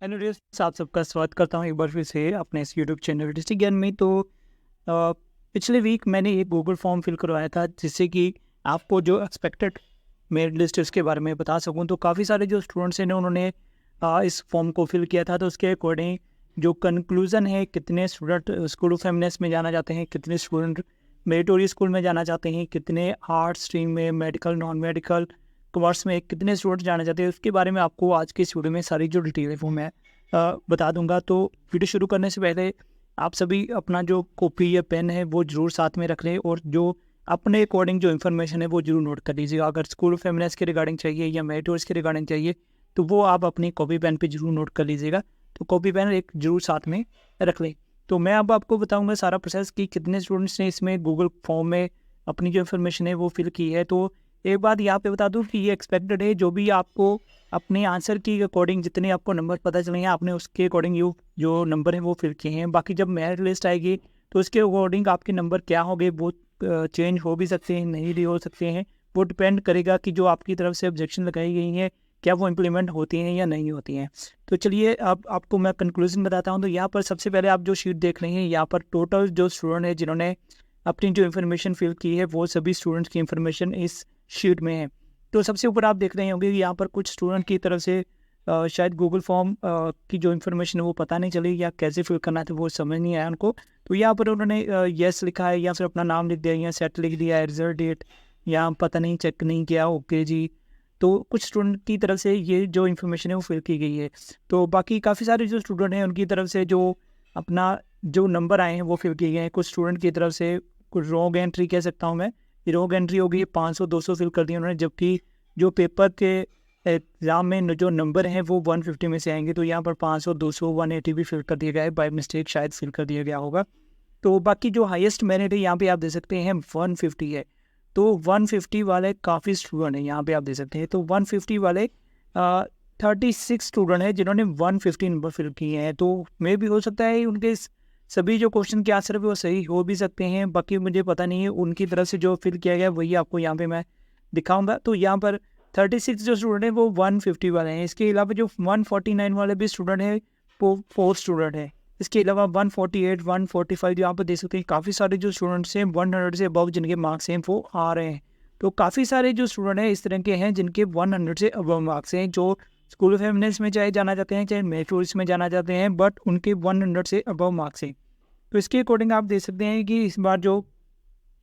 Hello dears, आप सबका स्वागत करता हूँ एक बार फिर से अपने इस यूट्यूब चैनल डिस्ट्रिक्ट ज्ञान में। तो पिछले वीक मैंने एक गूगल फॉर्म फिल करवाया था जिससे कि आपको जो एक्सपेक्टेड मेरिट लिस्ट है उसके बारे में बता सकूँ। तो काफ़ी सारे जो स्टूडेंट्स हैं ना उन्होंने इस फॉर्म को फिल किया था। तो उसके अकॉर्डिंग जो कंक्लूज़न है, कितने स्टूडेंट स्कूल ऑफ फेमिनिस्ट में जाना चाहते हैं, कितने स्टूडेंट मेरिटोरियस स्कूल में जाना चाहते हैं, कितने आर्ट्स स्ट्रीम में, मेडिकल, नॉन मेडिकल, कॉमर्स में कितने स्टूडेंट जाना चाहते हैं, उसके बारे में आपको आज के इस वीडियो में सारी जो डिटेल है वो मैं बता दूंगा। तो वीडियो शुरू करने से पहले आप सभी अपना जो कॉपी या पेन है वो ज़रूर साथ में रख लें और जो अपने अकॉर्डिंग जो इन्फॉर्मेशन है वो जरूर नोट कर लीजिएगा। अगर स्कूल ऑफ फेमिनिस्ट के रिगार्डिंग चाहिए या मेरिटोरियस के रिगार्डिंग चाहिए तो वो आप अपनी कॉपी पेन पे जरूर नोट कर लीजिएगा। तो कॉपी पेन एक जरूर साथ में रख लें। तो मैं अब आपको बताऊंगा सारा प्रोसेस कि कितने स्टूडेंट्स ने इसमें गूगल फॉर्म में अपनी जो इन्फॉर्मेशन है वो फिल की है। तो एक बात यहाँ पे बता दूँ कि ये एक्सपेक्टेड है, जो भी आपको अपने आंसर की अकॉर्डिंग जितने आपको नंबर पता चले हैं आपने उसके अकॉर्डिंग यू जो नंबर है वो फिल किए हैं। बाकी जब मेरिट लिस्ट आएगी तो उसके अकॉर्डिंग आपके नंबर क्या होंगे वो चेंज हो भी सकते हैं, नहीं भी हो सकते हैं। वो डिपेंड करेगा कि जो आपकी तरफ से ऑब्जेक्शन लगाई गई हैं क्या वो इम्प्लीमेंट होती हैं या नहीं होती हैं। तो चलिए अब आपको मैं कंक्लूजन बताता हूँ। तो यहाँ पर सबसे पहले आप जो शीट देख रहे हैं यहाँ पर टोटल जो स्टूडेंट है जिन्होंने अपनी जो इन्फॉर्मेशन फिल की है वो सभी स्टूडेंट्स की इन्फॉर्मेशन इस शीट में है। तो सबसे ऊपर आप देख रहे होंगे यहाँ पर कुछ स्टूडेंट की तरफ से शायद गूगल फॉर्म की जो इन्फॉर्मेशन है वो पता नहीं चली या कैसे फिल करना था वो समझ नहीं आया उनको। तो यहाँ पर उन्होंने येस लिखा है या फिर अपना नाम लिख दिया या सेट लिख दिया है, रिजल्ट डेट या पता नहीं चेक नहीं किया, ओके जी। तो कुछ स्टूडेंट की तरफ से ये जो इन्फॉर्मेशन है वो फिल की गई है। तो बाकी काफ़ी सारे जो स्टूडेंट हैं उनकी तरफ से जो अपना जो नंबर आए हैं वो फिल किए गए हैं। कुछ स्टूडेंट की तरफ से कुछ रॉन्ग एंट्री कह सकता हूँ मैं, रॉन्ग एंट्री होगी, 500 200 फिल कर दिए उन्होंने, जबकि जो पेपर के एग्ज़ाम में जो नंबर हैं वो 150 में से आएंगे। तो यहाँ पर 500 200 180 भी फिल कर दिया गया है, बाय मिस्टेक शायद फिल कर दिया गया होगा। तो बाकी जो हाईएस्ट मेरिट है यहाँ पे आप दे सकते हैं 150 है। तो 150 वाले काफ़ी स्टूडेंट हैं, यहाँ पे आप दे सकते हैं। तो 150 वाले 36 स्टूडेंट हैं जिन्होंने 150 नंबर फिल किए हैं। तो मे भी हो सकता है उनके सभी जो क्वेश्चन के आंसर है वो सही हो भी सकते हैं, बाकी मुझे पता नहीं है। उनकी तरफ से जो फिल किया गया वही आपको यहाँ पे मैं दिखाऊंगा। तो यहाँ पर 36 जो स्टूडेंट हैं वो 150 वाले हैं। इसके अलावा जो 149 वाले भी स्टूडेंट हैं वो 4 स्टूडेंट हैं। इसके अलावा 148 145 यहाँ पर देख सकते हैं काफ़ी सारे जो स्टूडेंट्स हैं 100 से अबव जिनके मार्क्स हैं वो आ रहे हैं। तो काफ़ी सारे जो स्टूडेंट हैं इस तरह के हैं जिनके 100 से अबव मार्क्स हैं, जो स्कूल ऑफ फेमिनिस्ट में चाहे जाना चाहते हैं चाहे मेरिटोरियस में जाना चाहते हैं, बट उनके 100 से अबव मार्क्स हैं। तो इसके अकॉर्डिंग आप देख सकते हैं कि इस बार जो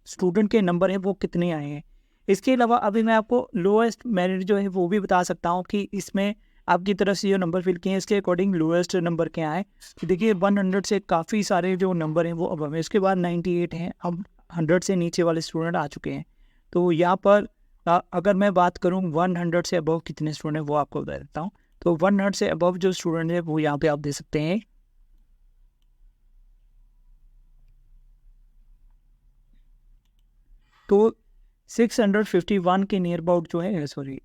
स्टूडेंट के नंबर हैं वो कितने आए हैं। इसके अलावा अभी मैं आपको लोएस्ट मेरिट जो है वो भी बता सकता हूँ कि इसमें आपकी तरफ से जो नंबर फिल किए हैं इसके अकॉर्डिंग लोएस्ट नंबर क्या है। तो देखिए 100 से काफ़ी सारे जो नंबर हैं वो अब है, इसके बाद 98 हैं, अब 100 से नीचे वाले स्टूडेंट आ चुके हैं। तो यहाँ पर अगर मैं बात करूँ 100 से अबव कितने स्टूडेंट हैं वो आपको बता देता हूँ। तो 100 से अबव जो स्टूडेंट है वो यहाँ पे आप दे सकते हैं। तो 651 के नियर अबाउट जो है, सॉरी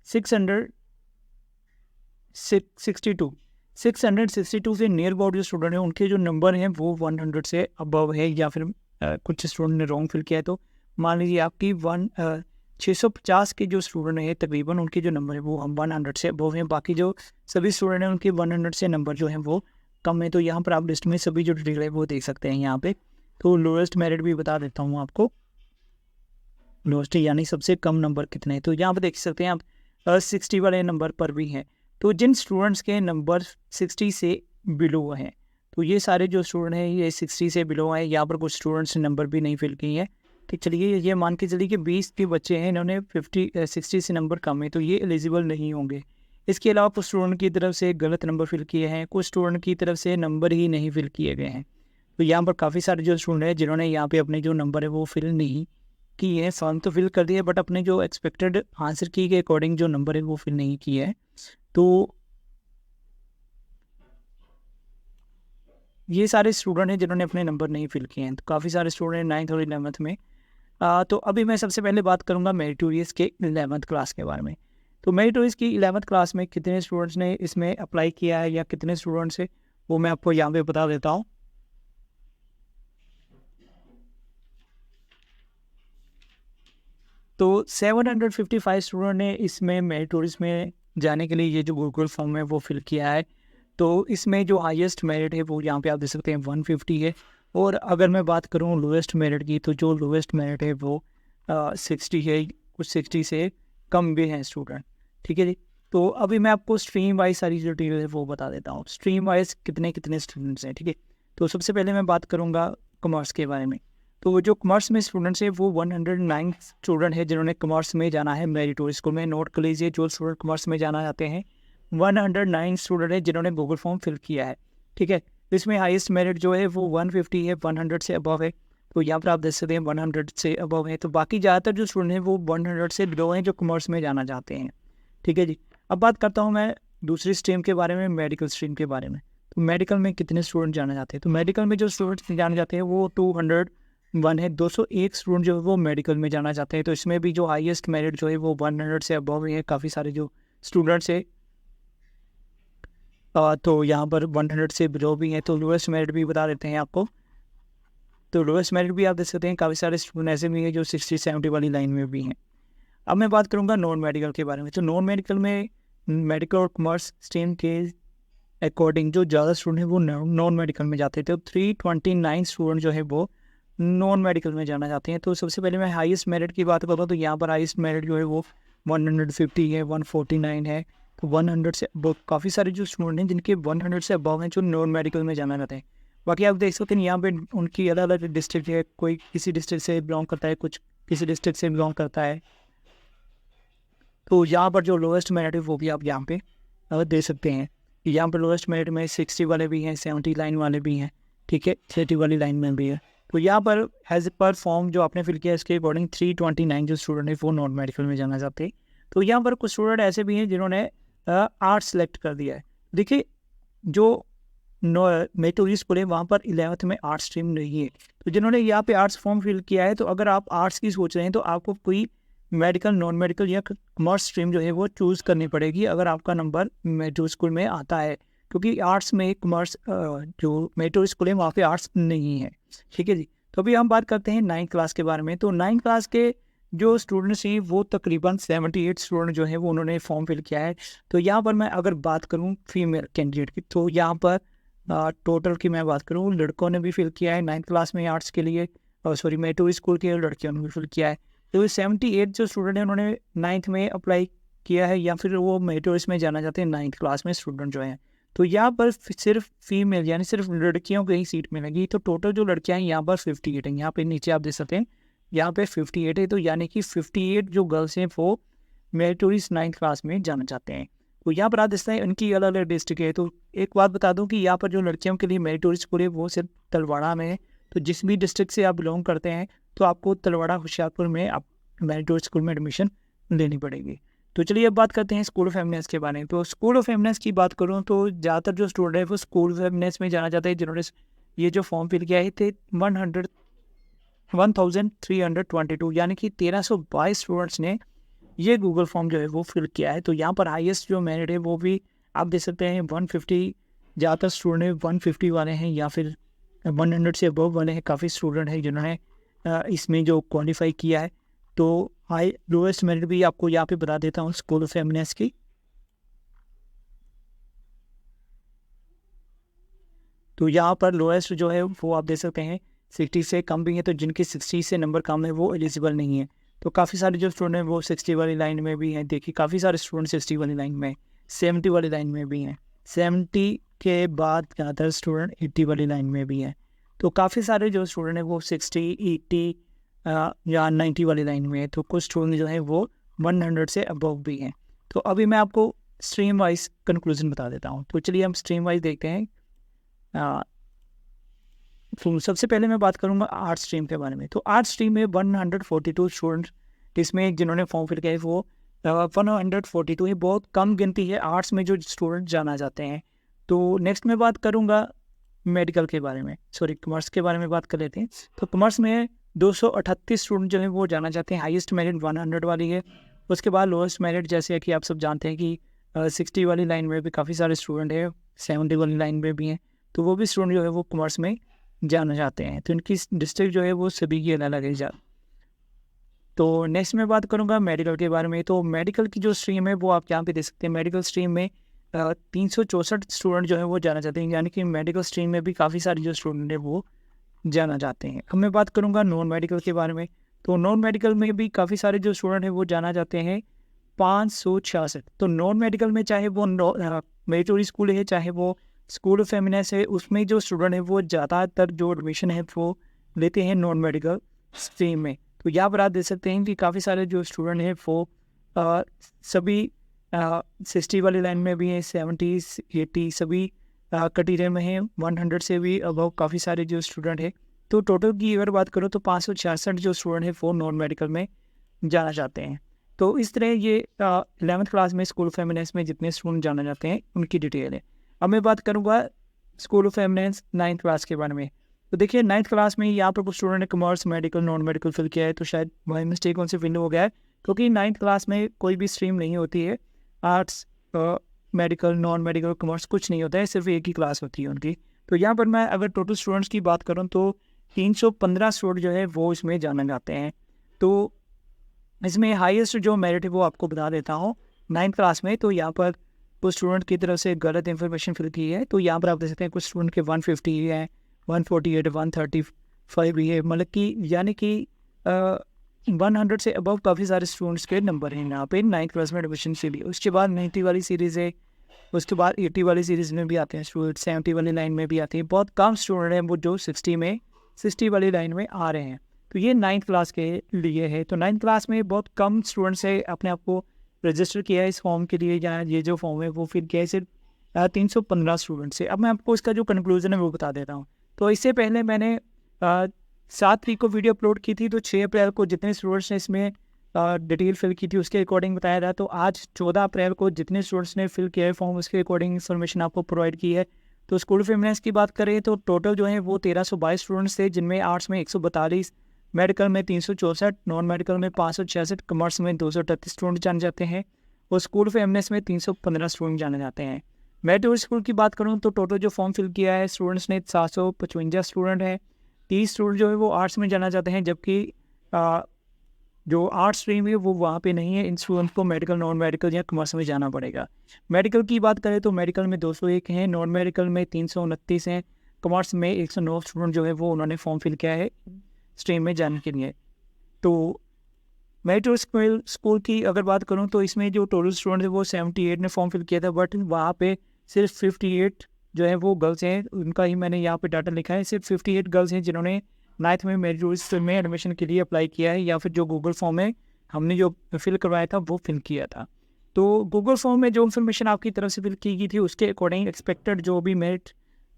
600 662 662 के नियर अबाउट जो स्टूडेंट हैं उनके जो नंबर हैं वो 100 से अबव है, या फिर कुछ स्टूडेंट ने रॉन्ग फिल किया है। तो मान लीजिए आपकी 650 के जो स्टूडेंट हैं तकरीबन उनके जो नंबर है वो हम 100 से अबव हैं। बाकी जो सभी स्टूडेंट हैं उनके 100 से नंबर जो हैं वो कम है। तो यहाँ पर आप लिस्ट में सभी जो डिटेल है वो देख सकते हैं यहाँ पे। तो लोएस्ट मेरिट भी बता देता हूँ आपको, लोएस्ट यानी सबसे कम नंबर कितने हैं। तो यहाँ पर देख सकते हैं आप 60 वाले नंबर पर भी हैं। तो जिन स्टूडेंट्स के नंबर 60 से बिलो हैं, तो ये सारे जो स्टूडेंट हैं ये 60 से बिलो हैं। यहाँ पर कुछ स्टूडेंट्स ने नंबर भी नहीं फिल किए हैं। ठीक, चलिए ये मान के चलिए कि 20 के बच्चे हैं, इन्होंने 60 से नंबर कम है तो ये एलिजिबल नहीं होंगे। इसके अलावा कुछ स्टूडेंट की तरफ से गलत नंबर फिल किए हैं, कुछ स्टूडेंट की तरफ से नंबर ही नहीं फिल किए गए हैं। तो यहाँ पर काफ़ी सारे जो स्टूडेंट हैं जिन्होंने यहाँ पे अपने जो नंबर है वो फिल नहीं किए हैं। फॉर्म तो फिल कर दिए बट अपने जो एक्सपेक्टेड आंसर की के अकॉर्डिंग जो नंबर है वो फिल नहीं किए हैं। तो ये सारे स्टूडेंट हैं जिन्होंने अपने नंबर नहीं फिल किए हैं। तो काफ़ी सारे स्टूडेंट 9th और 11th में। तो अभी मैं सबसे पहले बात करूंगा मेरिटोरियस के 11th क्लास के बारे में। तो मेरिटोरियस की 11th क्लास में कितने स्टूडेंट्स ने इसमें अप्लाई किया है या कितने स्टूडेंट्स है वो मैं आपको यहाँ पे बता देता हूँ। तो 755 स्टूडेंट ने इसमें मेरिटोरियस में जाने के लिए ये जो गूगल फॉर्म है वो फिल किया है। तो इसमें जो हाईएस्ट मेरिट है वो यहाँ पे आप देख सकते हैं 150 है। और अगर मैं बात करूँ लोएस्ट मेरिट की, तो जो लोएस्ट मेरिट है वो 60 है, कुछ 60 से कम भी हैं स्टूडेंट। ठीक है जी। तो अभी मैं आपको स्ट्रीम वाइज सारी जो डिटेल है वो बता देता हूँ, स्ट्रीम वाइज कितने कितने स्टूडेंट्स हैं। ठीक है, तो सबसे पहले मैं बात करूँगा कॉमर्स के बारे में। तो जो कॉमर्स में स्टूडेंट्स है वो 109 स्टूडेंट है जिन्होंने कॉमर्स में जाना है मेरिटोरियस स्कूल में। नोट कर लीजिए, जो स्टूडेंट कॉमर्स में जाना चाहते हैं 109 स्टूडेंट है जिन्होंने गूगल फॉर्म फिल किया है। ठीक है, इसमें हाईएस्ट मेरिट जो है वो 150 है, 100 से अबव है। तो यहाँ पर आप देख सकते हैं 100 से अबव है। तो बाकी ज़्यादातर जो स्टूडेंट हैं वो 100 से बिलो हैं जो कॉमर्स में जाना चाहते हैं। ठीक है जी। अब बात करता हूँ मैं दूसरी स्ट्रीम के बारे में, मेडिकल स्ट्रीम के बारे में। तो मेडिकल में कितने स्टूडेंट जाना चाहते हैं? तो मेडिकल में जो स्टूडेंट्स जाना चाहते हैं वो 201 है, 201 स्टूडेंट जो है वो मेडिकल में जाना चाहते हैं। तो इसमें भी जो हाईएस्ट मेरिट जो है वो 100 से अबव है। काफ़ी सारे जो स्टूडेंट्स है तो यहाँ पर 100 से बिलो भी हैं। तो लोएस्ट मेरिट भी बता देते हैं आपको। तो लोएस्ट मेरिट भी आप देख सकते हैं, काफ़ी सारे स्टूडेंट ऐसे भी हैं जो 60-70 वाली लाइन में भी हैं। अब मैं बात करूँगा नॉन मेडिकल के बारे में। तो नॉन मेडिकल में मेडिकल और कॉमर्स स्ट्रीम के अकॉर्डिंग जो ज़्यादा स्टूडेंट हैं वो नॉन मेडिकल में जाते थे। तो 329 स्टूडेंट जो है वो नॉन मेडिकल में जाना चाहते हैं। तो सबसे पहले मैं हाईएस्ट मेरिट की बात करूँ तो यहाँ पर हाईएस्ट मेरिट जो है वो 150 है, 149 है। तो 100 से काफ़ी सारे जो स्टूडेंट हैं जिनके 100 से अबव हैं जो नॉन मेडिकल में जाना चाहते हैं। बाकी आप देख सकते हैं यहाँ पे उनकी अलग अलग डिस्ट्रिक्ट है, कोई किसी डिस्ट्रिक्ट से बिलोंग करता है, कुछ किसी डिस्ट्रिक्ट से बिलोंग करता है। तो यहाँ पर जो लोएस्ट मेरिट है वो भी आप यहाँ पे दे सकते हैं। यहाँ पर लोएस्ट मेरिट में 60 वाले भी हैं, 70 लाइन वाले भी हैं। ठीक है, 30 वाली लाइन में भी है। तो यहाँ पर एज पर फॉर्म जो आपने फिल किया इसके अकॉर्डिंग 329 जो स्टूडेंट है वो नॉन मेडिकल में जाना चाहते हैं। तो यहाँ पर कुछ स्टूडेंट ऐसे भी हैं जिन्होंने आर्ट्स सेलेक्ट कर दिया है। देखिए, जो मेरिटोरियस स्कूल है वहाँ पर 11th में आर्ट्स स्ट्रीम नहीं है। तो जिन्होंने यहाँ पे आर्ट्स फॉर्म फिल किया है, तो अगर आप आर्ट्स की सोच रहे हैं तो आपको कोई मेडिकल, नॉन मेडिकल या कॉमर्स स्ट्रीम जो है वो चूज़ करनी पड़ेगी अगर आपका नंबर मेरिटोरियस स्कूल में आता है। क्योंकि आर्ट्स में कॉमर्स जो मेरिटोरियस स्कूल है वहाँ पे आर्ट्स नहीं है। ठीक है जी। तो अभी हम बात करते हैं 9th क्लास के बारे में। तो 9th क्लास के जो स्टूडेंट्स हैं वो तकरीबन 78 स्टूडेंट जो है वो उन्होंने फॉर्म फिल किया है। तो यहाँ पर मैं अगर बात करूँ फीमेल कैंडिडेट की, तो यहाँ पर टोटल की मैं बात करूँ, लड़कों ने भी फिल किया है 9th क्लास में आर्ट्स के लिए, सॉरी मेरिटोरियस स्कूल के लड़कियों ने भी फिल किया है। तो 78 जो स्टूडेंट हैं उन्होंने 9th में अप्लाई किया है या फिर वो मेरिटोरियस में जाना चाहते हैं 9th क्लास में स्टूडेंट जो हैं। तो यहाँ पर सिर्फ फीमेल यानी सिर्फ लड़कियों को ही सीट मिलेगी। तो टोटल जो लड़कियाँ हैं यहाँ पर 58 हैं। यहाँ पे नीचे आप देख सकते हैं यहाँ पे 58 है। तो यानी कि 58 जो गर्ल्स हैं वो मेरिटोरियस 9th क्लास में जाना चाहते हैं। तो यहाँ पर आप देखते हैं इनकी अलग अलग डिस्ट्रिक्ट है। तो एक बात बता दूँ कि यहाँ पर जो लड़कियों के लिए मेरिटोरियस स्कूल है वो सिर्फ तलवाड़ा में है। तो जिस भी डिस्ट्रिक्ट से आप बिलोंग करते हैं तो आपको तलवाड़ा होशियारपुर में आप मेरिटोरियस स्कूल में एडमिशन लेनी पड़ेगी। तो चलिए अब बात करते हैं स्कूल ऑफ एमिनेंस के बारे में। तो स्कूल ऑफ एमिनेंस की बात करूँ तो ज़्यादातर जो स्टूडेंट है वो स्कूल ऑफ एमिनेंस में जाना चाहते हैं जिन्होंने ये जो फॉर्म फिल किया है थे 1322 यानी कि 1322 स्टूडेंट्स ने ये गूगल फॉर्म जो है वो फिल किया है। तो यहाँ पर हाईएस्ट जो मेरिट है वो भी आप देख सकते हैं 150, ज़्यादातर स्टूडेंट 150 वाले हैं या फिर 100 से अबव वाले हैं। काफ़ी स्टूडेंट हैं जिन्होंने इसमें जो क्वालिफाई किया है। तो हाई लोएस्ट मेरिट भी आपको यहाँ पे बता देता हूँ स्कूल ऑफ एमिनेंस की। तो यहाँ पर लोएस्ट जो है वो आप देख सकते हैं 60 से कम भी है। तो जिनकी 60 से नंबर कम है वो एलिजिबल नहीं है। तो काफ़ी सारे जो स्टूडेंट हैं वो 60 वाली लाइन में भी हैं। देखिए काफ़ी सारे स्टूडेंट 60 वाली लाइन में, 70 वाली लाइन में भी हैं। 70 के बाद ज़्यादातर स्टूडेंट 80 वाली लाइन में भी हैं। तो काफ़ी सारे जो स्टूडेंट हैं वो 60, 80 या 90 वाली लाइन में है। तो कुछ स्टूडेंट जो है वो 100 से अबव भी हैं। तो अभी मैं आपको स्ट्रीम वाइज कंक्लूजन बता देता हूँ। तो चलिए हम स्ट्रीम वाइज देखते हैं। तो सबसे पहले मैं बात करूंगा आर्ट स्ट्रीम के बारे में। तो आर्ट स्ट्रीम में 142 स्टूडेंट्स इसमें जिन्होंने फॉर्म फिल किया है वो 142 है, बहुत कम गिनती है आर्ट्स में जो स्टूडेंट जाना चाहते हैं। तो नेक्स्ट मैं बात करूंगा मेडिकल के बारे में, सॉरी कॉमर्स के बारे में बात कर लेते हैं। तो कॉमर्स में 238 स्टूडेंट जो है वो जाना चाहते हैं। हाईएस्ट मेरिट 100 वाली है। उसके बाद लोएस्ट मेरिट जैसे कि आप सब जानते हैं कि 60 वाली लाइन में भी काफ़ी सारे स्टूडेंट है, 70 वाली लाइन में भी हैं। तो वो भी स्टूडेंट जो है वो कॉमर्स में जाना चाहते हैं। तो इनकी डिस्ट्रिक्ट जो है वो सभी की अलग अलग है। तो नेक्स्ट मैं बात करूंगा मेडिकल के बारे में। तो मेडिकल की जो स्ट्रीम है वो आप यहाँ पे देख सकते हैं। मेडिकल स्ट्रीम में 364 स्टूडेंट जो है वो जाना चाहते हैं, यानी कि मेडिकल स्ट्रीम में भी काफ़ी सारे जो स्टूडेंट हैं वो जाना चाहते हैं। अब मैं बात करूँगा नॉन मेडिकल के बारे में, तो नॉन मेडिकल में भी काफ़ी सारे जो स्टूडेंट हैं वो जाना चाहते हैं 566। तो नॉन मेडिकल में चाहे वो मेरिटोरी स्कूल है, चाहे वो स्कूल ऑफ फेमिनेस है, उसमें जो स्टूडेंट है वो ज़्यादातर जो एडमिशन है वो लेते हैं नॉन मेडिकल स्ट्रीम में। तो यहाँ पर आप देख सकते हैं कि काफ़ी सारे जो स्टूडेंट हैं वो सभी 60 वाली लाइन में भी हैं, 70 80 सभी कैटेगरी में हैं, 100 से भी अबव काफ़ी सारे जो स्टूडेंट हैं। तो टोटल की अगर बात करूँ तो 566 जो स्टूडेंट हैं वो नॉन मेडिकल में जाना चाहते हैं। तो इस तरह ये 11th क्लास में स्कूल ऑफ फेमिनेस में जितने स्टूडेंट जाना चाहते हैं उनकी डिटेल है। अब मैं बात करूँगा स्कूल ऑफ फेमिनेस 9th क्लास के बारे में। तो देखिए 9th क्लास में यहाँ पर कुछ स्टूडेंट ने commerce, medical, non medical fill किया है, तो शायद वही मिस्टेक उनसे फिल हो गया है, क्योंकि 9th क्लास में कोई भी स्ट्रीम नहीं होती है। Arts, medical, non medical, commerce कुछ नहीं होता है, सिर्फ एक ही क्लास होती है उनकी। तो यहाँ पर मैं अगर टोटल स्टूडेंट्स की बात करूँ तो 315 स्टूडेंट जो है वो इसमें जाना चाहते हैं। तो इसमें हाईएस्ट जो मेरिट है वो आपको बता देता हूँ 9th क्लास में। तो यहाँ पर कुछ स्टूडेंट की तरफ से गलत इन्फॉर्मेशन फिल की है, तो यहाँ पर आप देख सकते हैं कुछ स्टूडेंट के 150 है, 148, 135 भी है, मतलब कि यानी कि 100 से अबव काफ़ी सारे स्टूडेंट्स के नंबर हैं यहाँ पे 9th क्लास में एडमिशन के लिए। उसके बाद 90 वाली सीरीज़ है, उसके बाद 80 वाली सीरीज़ में भी आते हैं स्टूडेंट, 70 वाली लाइन में भी आते हैं। बहुत कम स्टूडेंट हैं वो जो 60 वाली लाइन में आ रहे हैं। तो ये 9th क्लास के लिए है। तो 9th क्लास में बहुत कम स्टूडेंट्स है अपने आप को रजिस्टर किया है इस फॉर्म के लिए, या ये जो फॉर्म है वो फिल किया है सिर्फ 315 स्टूडेंट से। अब मैं आपको इसका जो कंक्लूजन है वो बता देता हूँ। तो इससे पहले मैंने 7 तारीख को वीडियो अपलोड की थी, तो 6 अप्रैल को जितने स्टूडेंट्स ने इसमें डिटेल फिल की थी उसके अकॉर्डिंग बताया था। तो आज 14 अप्रैल को जितने स्टूडेंट्स ने फिल किया है फॉर्म उसके अकॉर्डिंग इन्फॉर्मेशन आपको प्रोवाइड की है। तो स्कूल ऑफ फेमिनेस की बात करें तो टोटल जो है वो 1322 स्टूडेंट्स थे, जिनमें आर्ट्स में 142, मेडिकल में 364, नॉन मेडिकल में 566, कॉमर्स में 238 स्टूडेंट जाने जाते हैं, और स्कूल ऑफ फेमिनेस में 315 स्टूडेंट जाने जाते हैं। मेरिटोरी स्कूल की बात करूँ तो टोटल जो फॉर्म फिल किया है स्टूडेंट्स ने 755 स्टूडेंट है। 30 स्टूडेंट जो है वो आर्ट्स में जाना चाहते हैं, जबकि जो आर्ट्स स्ट्रीम है वो वहाँ पे नहीं है। इन स्टूडेंट्स को मेडिकल, नॉन मेडिकल या कॉमर्स में जाना पड़ेगा। मेडिकल की बात करें तो मेडिकल में 201 हैं, नॉन मेडिकल में 329 हैं, कॉमर्स में 109 स्टूडेंट जो है वो उन्होंने फॉर्म फिल किया है स्ट्रीम में जाने के लिए। तो मेरिटोरी स्कूल की अगर बात करूँ तो इसमें जो टोटल स्टूडेंट है वो 78 ने फॉर्म फिल किया था, बट वहाँ पे सिर्फ 58 जो है वो गर्ल्स हैं, उनका ही मैंने यहाँ पे डाटा लिखा है। सिर्फ 58 गर्ल्स हैं जिन्होंने 9th में मेरिटोरी में एडमिशन के लिए अप्लाई किया है, या फिर जो गूगल फॉर्म है हमने जो फिल करवाया था वो फिल किया था। तो गूगल फॉर्म में जो इन्फॉर्मेशन आपकी तरफ से फिल की गई थी उसके अकॉर्डिंग एक्सपेक्टेड जो भी मेरिट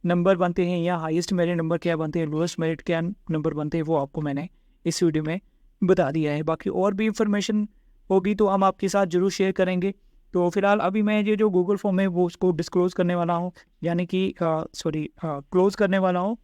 नंबर बनते हैं, या हाईएस्ट मेरिट नंबर क्या बनते हैं, लोएस्ट मेरिट क्या नंबर बनते हैं, वो आपको मैंने इस वीडियो में बता दिया है। बाकी और भी इंफॉर्मेशन होगी तो हम आपके साथ ज़रूर शेयर करेंगे। तो फिलहाल अभी मैं ये जो गूगल फॉर्म है वो उसको डिस्क्लोज़ करने वाला हूँ, यानी कि क्लोज़ करने वाला हूँ।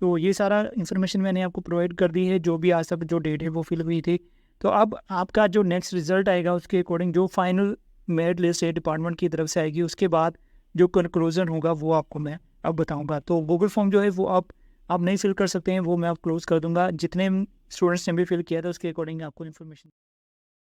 तो ये सारा इन्फॉर्मेशन मैंने आपको प्रोवाइड कर दी है, जो भी आज तक जो डेट है वो फिल हुई थी। तो अब आपका जो नेक्स्ट रिज़ल्ट आएगा उसके अकॉर्डिंग जो फाइनल मेरिट लिस्ट है डिपार्टमेंट की तरफ से आएगी, उसके बाद जो कंक्लूजन होगा वो आपको मैं अब बताऊँगा। तो गूगल फॉर्म जो है वो आप नहीं फिल कर सकते हैं, वो मैं अब क्लोज़ कर दूँगा। जितने स्टूडेंट्स ने भी फिल किया था उसके अकॉर्डिंग आपको इन्फॉर्मेशन